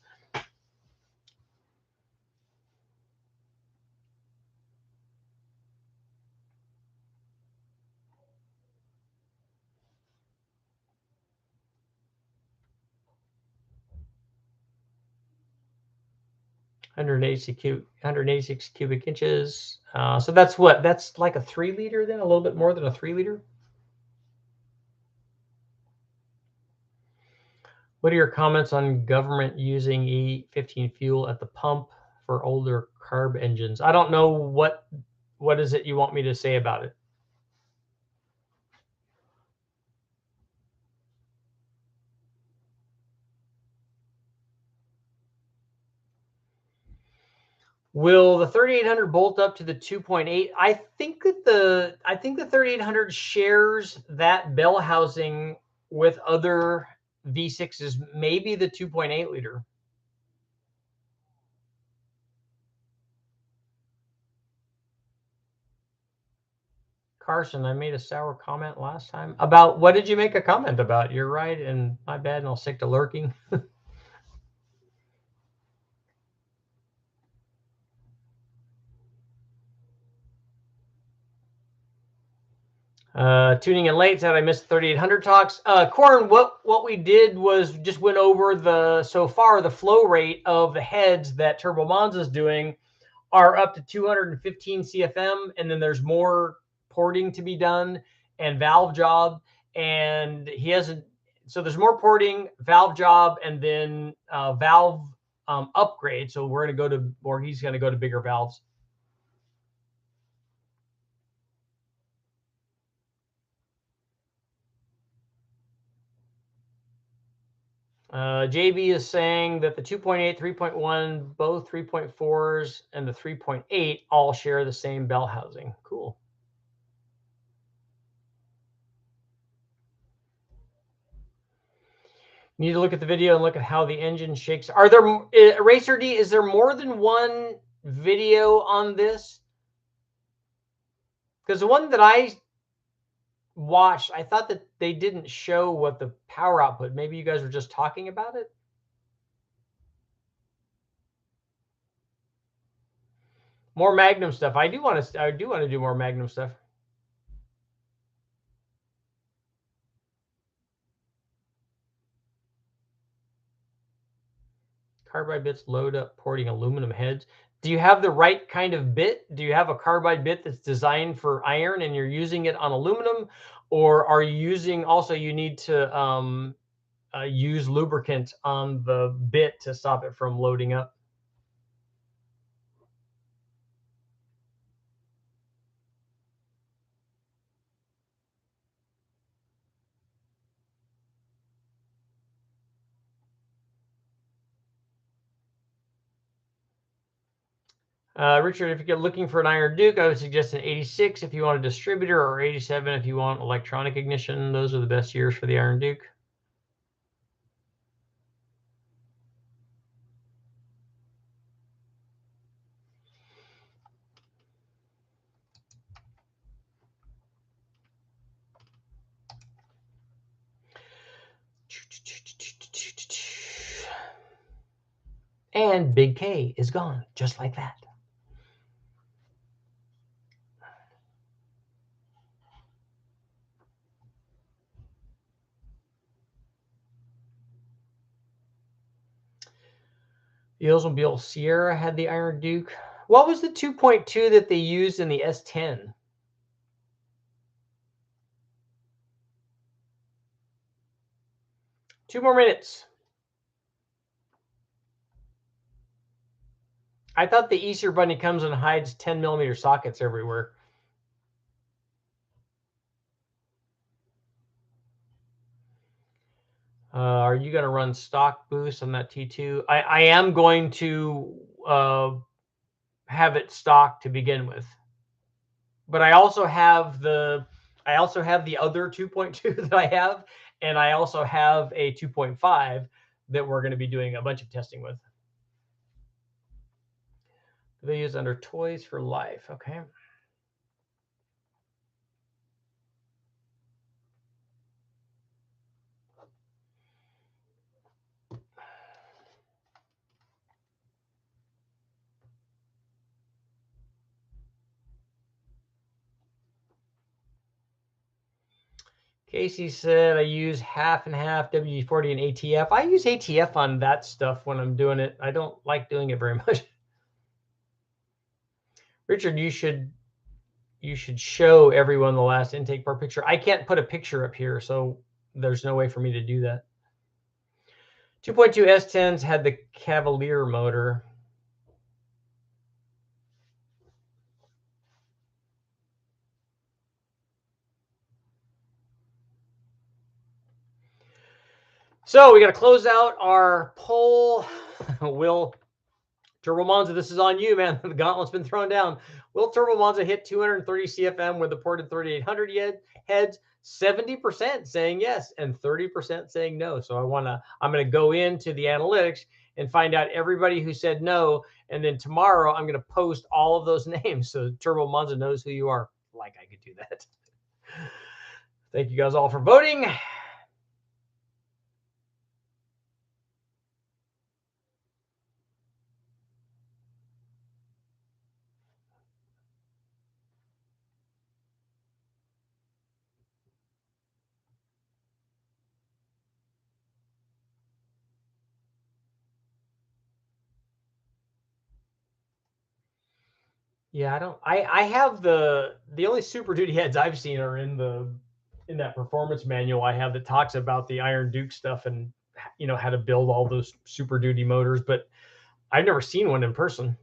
$186 cubic inches. So that's what? That's like a 3-liter then, a little bit more than a 3-liter. What are your comments on government using E15 fuel at the pump for older carb engines? I don't know what is it you want me to say about it. Will the 3800 bolt up to the 2.8? I think the 3800 shares that bell housing with other V6s, maybe the 2.8 liter. Carson, I made a sour comment last time about what did you make a comment about? You're right, and my bad, and I'll stick to lurking. Tuning in late said I missed 3800 talks. Corn, what we did was just went over so far the flow rate of the heads that Turbo Monza is doing are up to 215 CFM, and then there's more porting to be done and valve job, and he hasn't. So there's more porting, valve job, and then valve upgrade. So we're going to go to, or he's going to go to bigger valves. JB is saying that the 2.8, 3.1, both 3.4s, and the 3.8 all share the same bell housing. Cool. You need to look at the video and look at how the engine shakes. Are there, Racer D, is there more than one video on this? Because the one that I watched, I thought that they didn't show what the power output. Maybe you guys were just talking about it. More Magnum stuff. I do want to do more Magnum stuff. Carbide bits load up porting aluminum heads. Do you have the right kind of bit? Do you have a carbide bit that's designed for iron and you're using it on aluminum? Or are you using, also you need to use lubricant on the bit to stop it from loading up? Richard, if you're looking for an Iron Duke, I would suggest an 86 if you want a distributor, or 87 if you want electronic ignition. Those are the best years for the Iron Duke. And Big K is gone, just like that. The Oldsmobile Sierra had the Iron Duke. What was the 2.2 that they used in the S10? Two more minutes. I thought the Easter Bunny comes and hides 10mm sockets everywhere. Are you going to run stock boost on that T2? I am going to have it stock to begin with, but I also have the other 2.2 that I have, and I also have a 2.5 that we're going to be doing a bunch of testing with. They use under Toys for Life. Okay. Casey said I use half and half WD-40 and ATF. I use ATF on that stuff when I'm doing it. I don't like doing it very much. Richard, you should show everyone the last intake bar picture. I can't put a picture up here, so there's no way for me to do that. 2.2 S10s had the Cavalier motor. So we got to close out our poll. Will Turbo Monza, this is on you, man. The gauntlet's been thrown down. Will Turbo Monza hit 230 CFM with the ported 3800 heads? 70% saying yes and 30% saying no. So I'm going to go into the analytics and find out everybody who said no. And then tomorrow I'm going to post all of those names so Turbo Monza knows who you are. Like I could do that. Thank you guys all for voting. Yeah, I have the only Super Duty heads I've seen are in that performance manual I have that talks about the Iron Duke stuff and how to build all those Super Duty motors, but I've never seen one in person.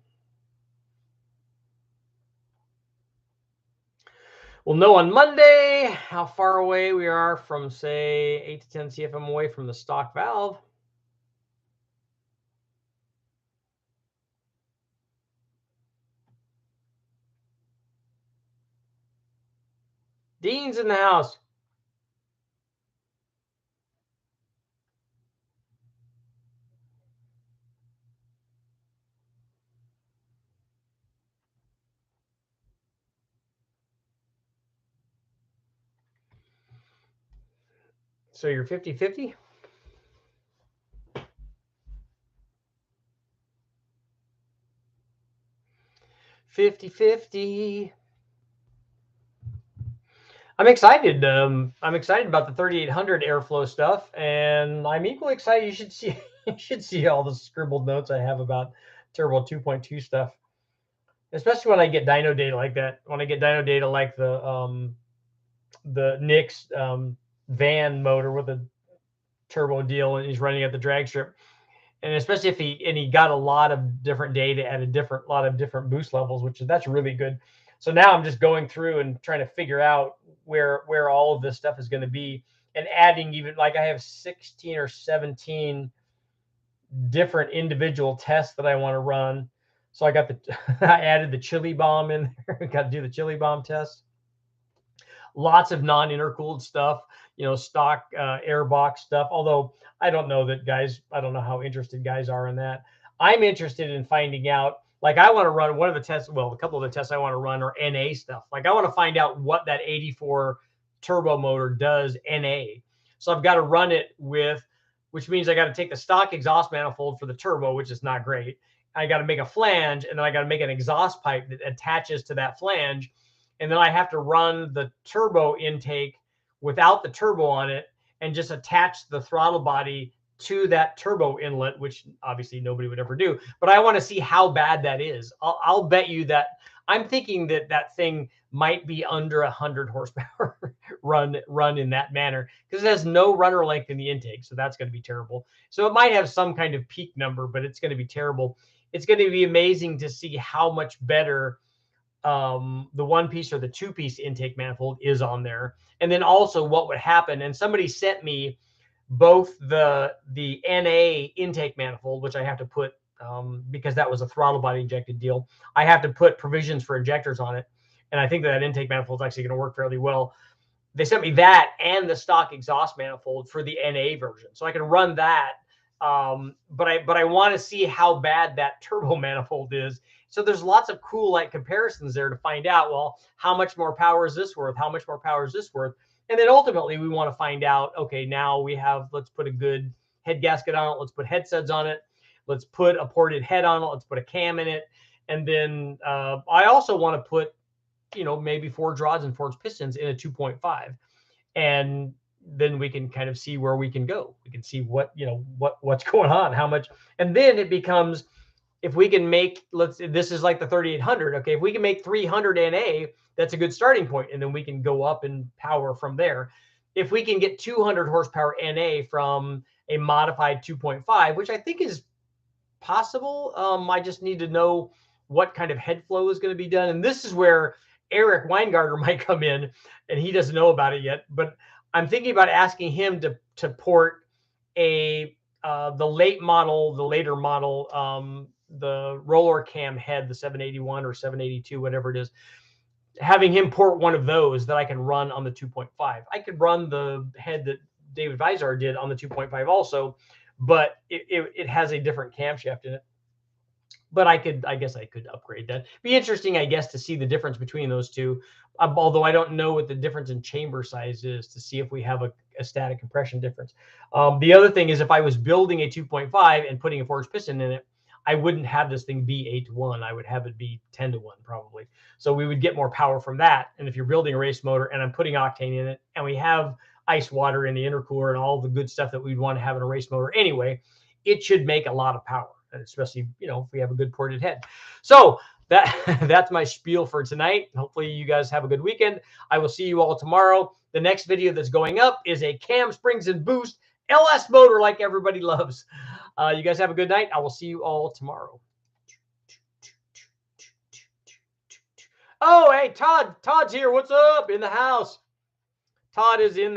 We'll know on Monday how far away we are from, say, 8 to 10 CFM away from the stock valve. Dean's in the house. So you're 50-50? 50-50. I'm excited. I'm excited about the 3800 airflow stuff, and I'm equally excited. You should see all the scribbled notes I have about Turbo 2.2 stuff, especially when I get dyno data like that. When I get dyno data like the Nick's van motor with a turbo deal, and he's running at the drag strip, and especially if he got a lot of different data at a lot of different boost levels, that's really good. So now I'm just going through and trying to figure out where all of this stuff is going to be, and adding, even like I have 16 or 17 different individual tests that I want to run So I got I added the chili bomb in there. Got to do the chili bomb test. Lots of non-intercooled stuff, stock airbox stuff. Although I don't know that guys, I don't know how interested guys are in that. I'm interested in finding out, like I want to run one of the tests. Well, a couple of the tests I want to run are NA stuff. Like I want to find out what that 84 turbo motor does NA. So I've got to run it with, which means I got to take the stock exhaust manifold for the turbo, which is not great. I got to make a flange, and then I got to make an exhaust pipe that attaches to that flange. And then I have to run the turbo intake without the turbo on it and just attach the throttle body to that turbo inlet, which obviously nobody would ever do. But I want to see how bad that is. I'll bet you that I'm thinking that that thing might be under 100 horsepower run in that manner, because it has no runner length in the intake. So that's going to be terrible. So it might have some kind of peak number, but it's going to be terrible. It's going to be amazing to see how much better the one piece or the two piece intake manifold is on there. And then also what would happen. And somebody sent me both the NA intake manifold, which I have to put, because that was a throttle body injected deal. I have to put provisions for injectors on it. And I think that intake manifold is actually going to work fairly well. They sent me that and the stock exhaust manifold for the NA version. So I can run that. But I want to see how bad that turbo manifold is. So there's lots of cool like comparisons there to find out, well, how much more power is this worth? How much more power is this worth? And then ultimately we want to find out, okay, now we have, let's put a good head gasket on it. Let's put head studs on it. Let's put a ported head on it. Let's put a cam in it. And then I also want to put, maybe forged rods and forged pistons in a 2.5. And then we can kind of see where we can go. We can see what's going on, how much. And then it becomes, if we can make, this is like the 3800. Okay, if we can make 300 NA, that's a good starting point. And then we can go up in power from there. If we can get 200 horsepower NA from a modified 2.5, which I think is possible. I just need to know what kind of head flow is going to be done. And this is where Eric Weingarter might come in, and he doesn't know about it yet, but I'm thinking about asking him to port the later model, the roller cam head, the 781 or 782, whatever it is, having him port one of those that I can run on the 2.5. I could run the head that David Vizar did on the 2.5 also, but it has a different camshaft in it. But I guess I could upgrade that. Be interesting, I guess, to see the difference between those two. Although I don't know what the difference in chamber size is, to see if we have a static compression difference. The other thing is, if I was building a 2.5 and putting a forged piston in it, I wouldn't have this thing be 8-to-1. I would have it be 10-to-1 probably. So we would get more power from that. And if you're building a race motor and I'm putting octane in it, and we have ice water in the intercooler and all the good stuff that we'd want to have in a race motor anyway, it should make a lot of power, especially, if we have a good ported head. So that's my spiel for tonight. Hopefully you guys have a good weekend. I will see you all tomorrow. The next video that's going up is a cam springs and boost LS motor like everybody loves. You guys have a good night. I will see you all tomorrow. Oh, hey, Todd's here. What's up in the house? Todd is in